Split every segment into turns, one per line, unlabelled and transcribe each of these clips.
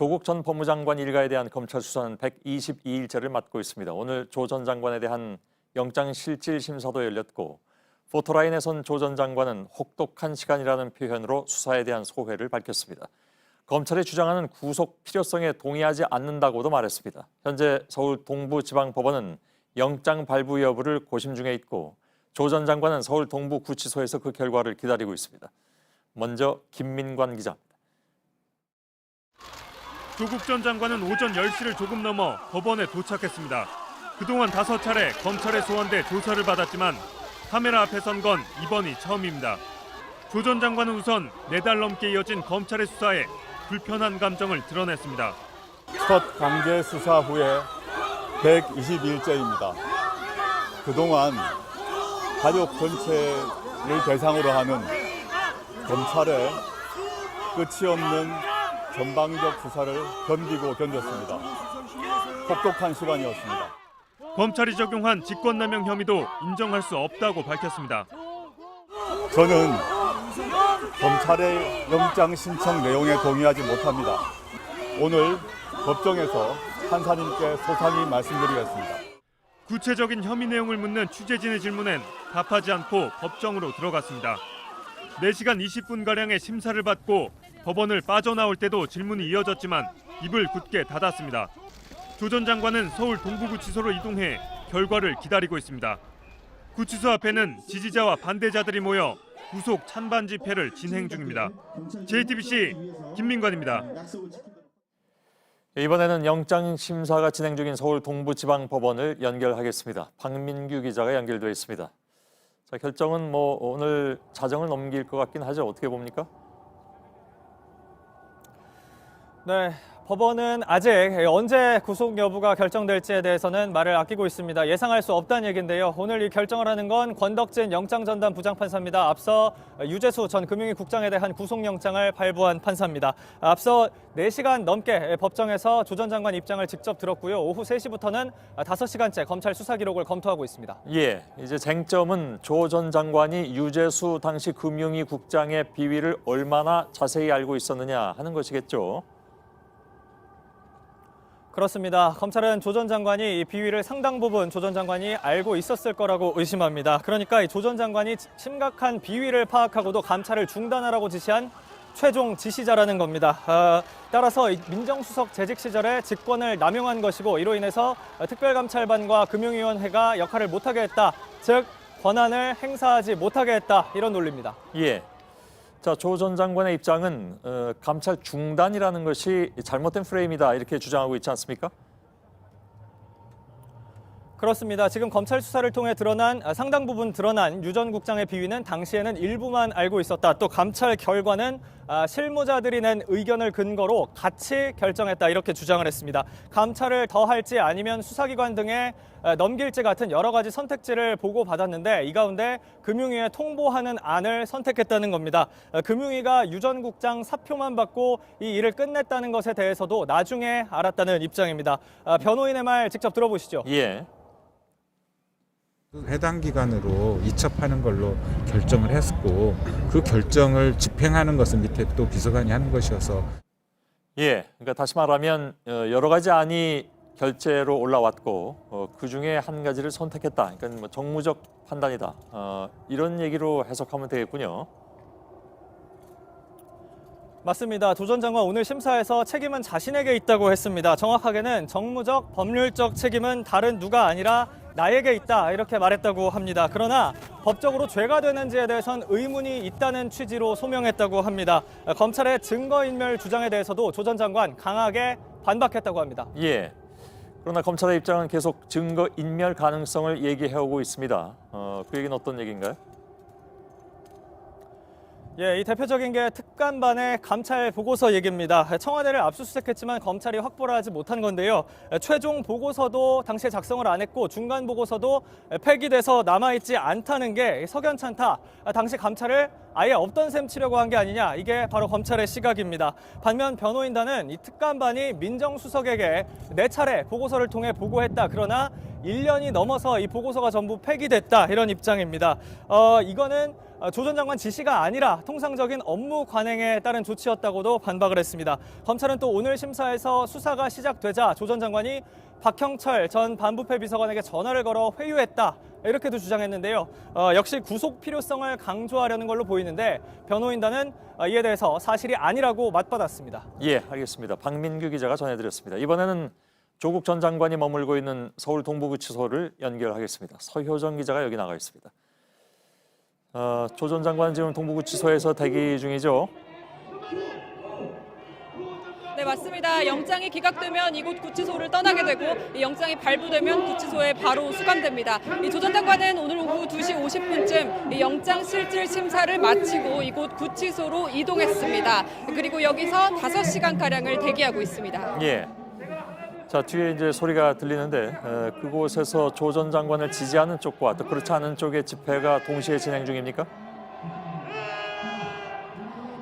조국 전 법무장관 일가에 대한 검찰 수사는 122일째를 맞고 있습니다. 오늘 조 전 장관에 대한 영장실질심사도 열렸고 포토라인에 선 조 전 장관은 혹독한 시간이라는 표현으로 수사에 대한 소회를 밝혔습니다. 검찰이 주장하는 구속 필요성에 동의하지 않는다고도 말했습니다. 현재 서울 동부지방법원은 영장 발부 여부를 고심 중에 있고 조 전 장관은 서울 동부구치소에서 그 결과를 기다리고 있습니다. 먼저 김민관 기자입니다.
조국 전 장관은 오전 10시를 조금 넘어 법원에 도착했습니다. 그동안 5차례 검찰에 소환돼 조사를 받았지만 카메라 앞에 선 건 이번이 처음입니다. 조 전 장관은 우선 4달 넘게 이어진 검찰의 수사에 불편한 감정을 드러냈습니다.
첫 강제 수사 후에 122일째입니다. 그동안 가족 전체를 대상으로 하는 검찰의 끝이 없는 전방적 수사를 견디고 견뎠습니다. 혹독한 시간이었습니다.
검찰이 적용한 직권남용 혐의도 인정할 수 없다고 밝혔습니다.
저는 검찰의 영장 신청 내용에 동의하지 못합니다. 오늘 법정에서 판사님께 소상히 말씀드리겠습니다.
구체적인 혐의 내용을 묻는 취재진의 질문엔 답하지 않고 법정으로 들어갔습니다. 4시간 20분가량의 심사를 받고 법원을 빠져나올 때도 질문이 이어졌지만 입을 굳게 닫았습니다. 조 전 장관은 서울 동부구치소로 이동해 결과를 기다리고 있습니다. 구치소 앞에는 지지자와 반대자들이 모여 구속 찬반 집회를 진행 중입니다. JTBC 김민관입니다.
이번에는 영장 심사가 진행 중인 서울 동부지방법원을 연결하겠습니다. 박민규 기자가 연결되어 있습니다. 자, 결정은 오늘 자정을 넘길 것 같긴 하죠. 어떻게 봅니까?
네, 법원은 아직 언제 구속 여부가 결정될지에 대해서는 말을 아끼고 있습니다. 예상할 수 없다는 얘기인데요. 오늘 이 결정을 하는 건 권덕진 영장전담 부장판사입니다. 앞서 유재수 전 금융위 국장에 대한 구속영장을 발부한 판사입니다. 앞서 4시간 넘게 법정에서 조 전 장관 입장을 직접 들었고요. 오후 3시부터는 5시간째 검찰 수사 기록을 검토하고 있습니다.
예, 이제 쟁점은 조 전 장관이 유재수 당시 금융위 국장의 비위를 얼마나 자세히 알고 있었느냐 하는 것이겠죠.
그렇습니다. 검찰은 조 전 장관이 이 비위를 상당 부분 조 전 장관이 알고 있었을 거라고 의심합니다. 그러니까 조 전 장관이 심각한 비위를 파악하고도 감찰을 중단하라고 지시한 최종 지시자라는 겁니다. 따라서 민정수석 재직 시절에 직권을 남용한 것이고 이로 인해서 특별감찰반과 금융위원회가 역할을 못하게 했다. 즉 권한을 행사하지 못하게 했다. 이런 논리입니다.
예. 자, 조 전 장관의 입장은 감찰 중단이라는 것이 잘못된 프레임이다 이렇게 주장하고 있지 않습니까?
그렇습니다. 지금 검찰 수사를 통해 상당 부분 드러난 유 전 국장의 비위는 당시에는 일부만 알고 있었다. 또 감찰 결과는 실무자들이 낸 의견을 근거로 같이 결정했다. 이렇게 주장을 했습니다. 감찰을 더 할지 아니면 수사기관 등에 넘길지 같은 여러 가지 선택지를 보고받았는데 이 가운데 금융위에 통보하는 안을 선택했다는 겁니다. 금융위가 유 전 국장 사표만 받고 이 일을 끝냈다는 것에 대해서도 나중에 알았다는 입장입니다. 변호인의 말 직접 들어보시죠.
예.
해당 기관으로 이첩하는 걸로 결정을 했고 그 결정을 집행하는 것은 밑에 또 비서관이 하는 것이어서
예, 그러니까 다시 말하면 여러 가지 안이 결재로 올라왔고 그 중에 한 가지를 선택했다. 그러니까 정무적 판단이다. 이런 얘기로 해석하면 되겠군요.
맞습니다. 조 전 장관 오늘 심사에서 책임은 자신에게 있다고 했습니다. 정확하게는 정무적, 법률적 책임은 다른 누가 아니라 나에게 있다 이렇게 말했다고 합니다. 그러나 법적으로 죄가 되는지에 대해선 의문이 있다는 취지로 소명했다고 합니다. 검찰의 증거인멸 주장에 대해서도 조 전 장관 강하게 반박했다고 합니다.
예. 그러나 검찰의 입장은 계속 증거인멸 가능성을 얘기해오고 있습니다. 그 얘기는 어떤 얘기인가요?
예, 이 대표적인 게 특감반의 감찰 보고서 얘기입니다. 청와대를 압수수색했지만 검찰이 확보를 하지 못한 건데요. 최종 보고서도 당시에 작성을 안 했고 중간 보고서도 폐기돼서 남아있지 않다는 게 석연찮다. 당시 감찰을 아예 없던 셈 치려고 한 게 아니냐. 이게 바로 검찰의 시각입니다. 반면 변호인단은 이 특감반이 민정수석에게 4차례 보고서를 통해 보고했다. 그러나 1년이 넘어서 이 보고서가 전부 폐기됐다 이런 입장입니다. 이거는 조 전 장관 지시가 아니라 통상적인 업무 관행에 따른 조치였다고도 반박을 했습니다. 검찰은 또 오늘 심사에서 수사가 시작되자 조 전 장관이 박형철 전 반부패 비서관에게 전화를 걸어 회유했다 이렇게도 주장했는데요. 역시 구속 필요성을 강조하려는 걸로 보이는데 변호인단은 이에 대해서 사실이 아니라고 맞받았습니다.
예, 알겠습니다. 박민규 기자가 전해드렸습니다. 이번에는 조국 전 장관이 머물고 있는 서울 동부구치소를 연결하겠습니다. 서효정 기자가 여기 나가 있습니다. 조 전 장관은 지금 동부구치소에서 대기 중이죠.
네, 맞습니다. 영장이 기각되면 이곳 구치소를 떠나게 되고 이 영장이 발부되면 구치소에 바로 수감됩니다. 이 조 전 장관은 오늘 오후 2시 50분쯤 이 영장 실질 심사를 마치고 이곳 구치소로 이동했습니다. 그리고 여기서 5시간가량을 대기하고 있습니다.
예. 자, 뒤에 이제 소리가 들리는데 그곳에서 조 전 장관을 지지하는 쪽과 또 그렇지 않은 쪽의 집회가 동시에 진행 중입니까?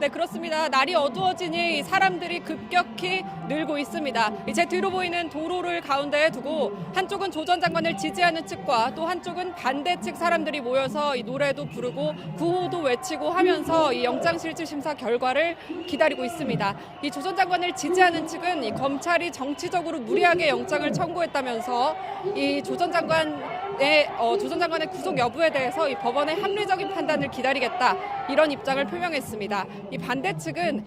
네, 그렇습니다. 날이 어두워지니 사람들이 급격히 늘고 있습니다. 제 뒤로 보이는 도로를 가운데에 두고 한쪽은 조 전 장관을 지지하는 측과 또 한쪽은 반대 측 사람들이 모여서 이 노래도 부르고 구호도 외치고 하면서 이 영장실질심사 결과를 기다리고 있습니다. 이 조 전 장관을 지지하는 측은 이 검찰이 정치적으로 무리하게 영장을 청구했다면서 이 조 전 장관의 구속 여부에 대해서 이 법원의 합리적인 판단을 기다리겠다 이런 입장을 표명했습니다. 이 반대 측은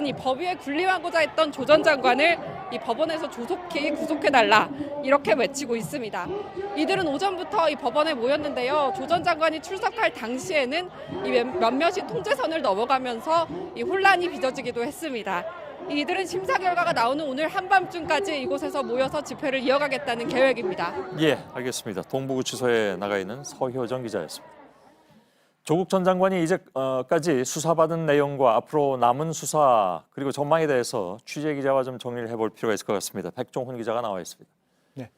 이 법위에 군림하고자 했던 조 전 장관을 이 법원에서 조속히 구속해달라 이렇게 외치고 있습니다. 이들은 오전부터 이 법원에 모였는데요. 조 전 장관이 출석할 당시에는 이 몇몇이 통제선을 넘어가면서 이 혼란이 빚어지기도 했습니다. 이들은 심사 결과가 나오는 오늘 한밤중까지 이곳에서 모여서 집회를 이어가겠다는 계획입니다.
예, 알겠습니다. 동부구치소에 나가 있는 서효정 기자였습니다. 조국 전 장관이 이제까지 수사받은 내용과 앞으로 남은 수사 그리고 전망에 대해서 취재 기자와 좀 정리를 해볼 필요가 있을 것 같습니다. 백종훈 기자가 나와 있습니다.
네.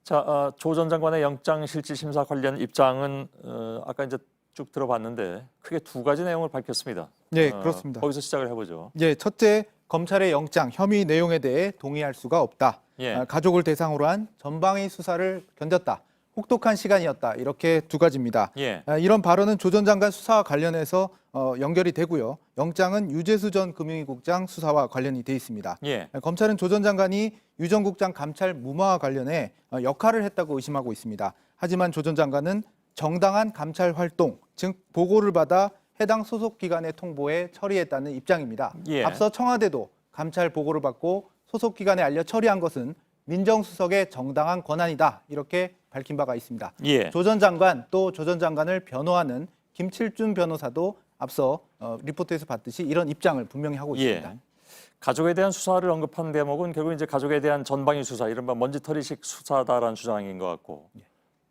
자, 조 전 장관의 영장실질심사 관련 입장은 아까 이제 쭉 들어봤는데 크게 두 가지 내용을 밝혔습니다.
네, 그렇습니다.
거기서 시작을 해보죠.
예, 첫째, 검찰의 영장 혐의 내용에 대해 동의할 수가 없다.
예.
가족을 대상으로 한 전방위 수사를 견뎠다. 혹독한 시간이었다. 이렇게 두 가지입니다.
예.
이런 발언은 조 전 장관 수사와 관련해서 연결이 되고요. 영장은 유재수 전 금융위국장 수사와 관련이 돼 있습니다.
예.
검찰은 조 전 장관이 유 전 국장 감찰 무마와 관련해 역할을 했다고 의심하고 있습니다. 하지만 조 전 장관은 정당한 감찰 활동, 즉 보고를 받아 해당 소속 기관에 통보해 처리했다는 입장입니다.
예.
앞서 청와대도 감찰 보고를 받고 소속 기관에 알려 처리한 것은 민정수석의 정당한 권한이다. 이렇게 밝힌 바가 있습니다.
예.
조 전 장관 또 조 전 장관을 변호하는 김칠준 변호사도 앞서 리포트에서 봤듯이 이런 입장을 분명히 하고 있습니다.
예. 가족에 대한 수사를 언급한 대목은 결국 이제 가족에 대한 전방위 수사, 이른바 먼지털이식 수사다라는 주장인 것 같고,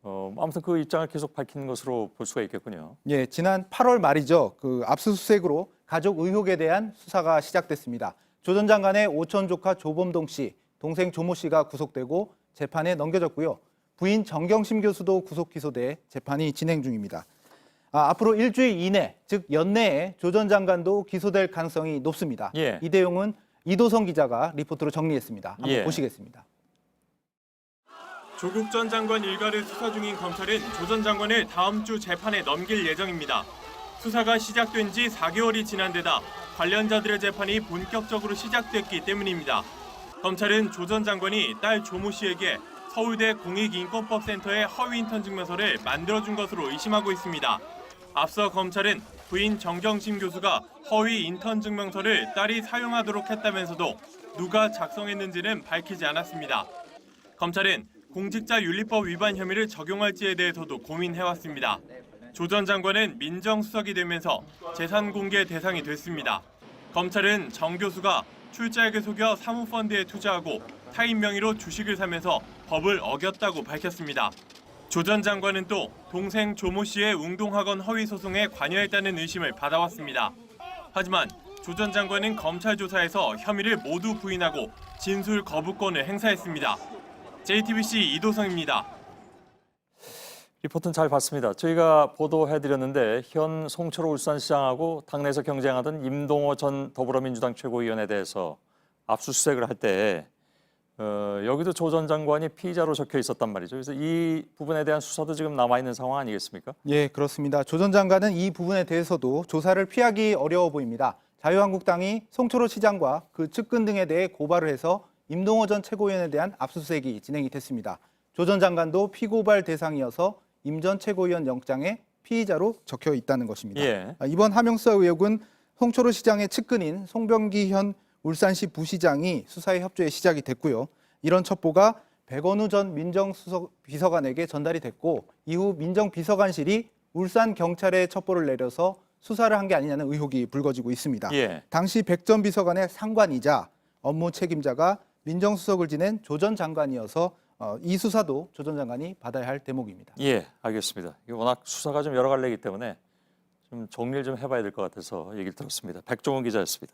아무튼 그 입장을 계속 밝힌 것으로 볼 수가 있겠군요.
예, 지난 8월 말이죠. 그 압수수색으로 가족 의혹에 대한 수사가 시작됐습니다. 조 전 장관의 오촌 조카 조범동 씨, 동생 조모 씨가 구속되고 재판에 넘겨졌고요. 부인 정경심 교수도 구속 기소돼 재판이 진행 중입니다. 앞으로 일주일 이내, 즉 연내에 조 전 장관도 기소될 가능성이 높습니다.
예.
이 내용은 이도성 기자가 리포트로 정리했습니다. 한번
예.
보시겠습니다.
조국 전 장관 일가를 수사 중인 검찰은 조 전 장관을 다음 주 재판에 넘길 예정입니다. 수사가 시작된 지 4개월이 지난 데다 관련자들의 재판이 본격적으로 시작됐기 때문입니다. 검찰은 조 전 장관이 딸 조모 씨에게 서울대 공익인권법센터의 허위 인턴 증명서를 만들어준 것으로 의심하고 있습니다. 앞서 검찰은 부인 정경심 교수가 허위 인턴 증명서를 딸이 사용하도록 했다면서도 누가 작성했는지는 밝히지 않았습니다. 검찰은 공직자윤리법 위반 혐의를 적용할지에 대해서도 고민해왔습니다. 조 전 장관은 민정수석이 되면서 재산 공개 대상이 됐습니다. 검찰은 정 교수가 출자액을 속여 사모펀드에 투자하고 타인 명의로 주식을 사면서 법을 어겼다고 밝혔습니다. 조 전 장관은 또 동생 조모 씨의 웅동학원 허위 소송에 관여했다는 의심을 받아왔습니다. 하지만 조 전 장관은 검찰 조사에서 혐의를 모두 부인하고 진술 거부권을 행사했습니다. JTBC 이도성입니다.
리포트는 잘 봤습니다. 저희가 보도해드렸는데 현 송철호 울산시장하고 당내에서 경쟁하던 임동호 전 더불어민주당 최고위원에 대해서 압수수색을 할 때 여기도 조 전 장관이 피의자로 적혀 있었단 말이죠. 그래서 이 부분에 대한 수사도 지금 남아 있는 상황 아니겠습니까?
예, 그렇습니다. 조 전 장관은 이 부분에 대해서도 조사를 피하기 어려워 보입니다. 자유한국당이 송철호 시장과 그 측근 등에 대해 고발을 해서 임동호 전 최고위원에 대한 압수수색이 진행이 됐습니다. 조 전 장관도 피고발 대상이어서 임 전 최고위원 영장에 피의자로 적혀 있다는 것입니다.
예.
이번 하명수사 의혹은 송철호 시장의 측근인 송병기 현 울산시 부시장이 수사에 협조해 시작이 됐고요. 이런 첩보가 백원우 전 민정비서관에게 전달이 됐고 이후 민정비서관실이 울산 경찰에 첩보를 내려서 수사를 한 게 아니냐는 의혹이 불거지고 있습니다.
예.
당시 백 전 비서관의 상관이자 업무 책임자가 민정수석을 지낸 조 전 장관이어서 이 수사도 조 전 장관이 받아야 할 대목입니다.
예, 알겠습니다. 이게 워낙 수사가 좀 여러 갈래이기 때문에 좀 정리를 좀 해봐야 될 것 같아서 얘기를 들었습니다. 백종원 기자였습니다.